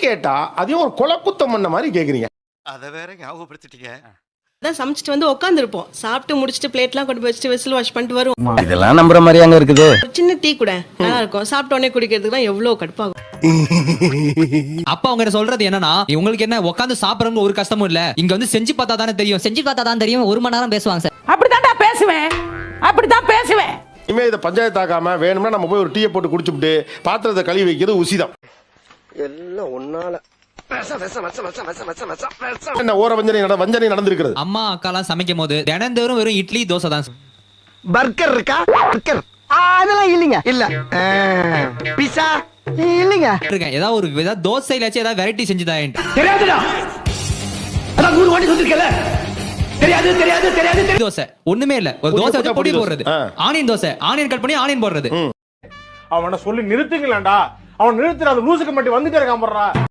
கேட்டா அதையும் ஒரு குலக்குத்தம் பண்ண மாதிரி கேக்குறீங்க. அத வேற ஞாபகப்படுத்திட்டீங்க. அதான் சமைச்சிட்டு வந்து உட்காந்துருப்போம். சாப்பிட்டு முடிச்சுட்டு பிளேட்லாம் கொண்டு போய் வச்சுட்டு வெசில் வாஷ் பண்ணிட்டு வருவோம். இதெல்லாம் நம்புற மாதிரி அங்க இருக்குது. ஒரு சின்ன டீ கூட நல்லா இருக்கும். சாப்பிட்ட உடனே குடிக்கிறதுக்குலாம் எவ்வளவு கடுப்பாகும். அப்ப அவங்க சொல்றது என்னன்னா, உங்களுக்கு என்ன உட்காந்து சாப்பிடறவங்க ஒரு கஷ்டமும் இல்ல, இங்க வந்து செஞ்சு பார்த்தா தானே தெரியும். செஞ்சு பார்த்தா தான் தெரியும். 1 மணி நேரம் பேசுவாங்க சார். அப்படித்தான் பேசுவேன். இனிமே இதை பஞ்சாயத்து ஆக்காம வேணும்னா நம்ம போய் ஒரு டீயை போட்டு குடிச்சுட்டு பாத்திரத்தை கழுவி வைக்கிறது உசிதம். எல்லாம் ஒன்னால என்ன ஓர வஞ்சனை நடந்திருக்கிறது. அம்மா அக்காலாம் சமைக்கும் போது தினந்தோறும் வெறும் இட்லி தோசை தான். பர்கர் இருக்கா? பர்கர் அதெல்லாம் இல்லைங்க. இல்ல பிஸா இல்லைங்க. ஏதாவது ஒரு தோசையிலாச்சும் ஏதாவது வெரைட்டி செஞ்சுதான். தெரியாதுடா. அதான் 100 வாட்டி சொல்லிருக்கல. தெரியாது தெரியாது தெரியாது. தோசை ஒண்ணுமே இல்ல. ஒரு தோசை வச்சு பொடி போடுறது. ஆனியன் தோசை, ஆனியன் கட் பண்ணி ஆனியன் போடுறது. அவனை சொல்லி நிறுத்துங்களேன்டா. அவன் நிறுத்துற அந்த லூசுக்கு மட்டும் வந்துட்டே இருக்கான் போடுறா.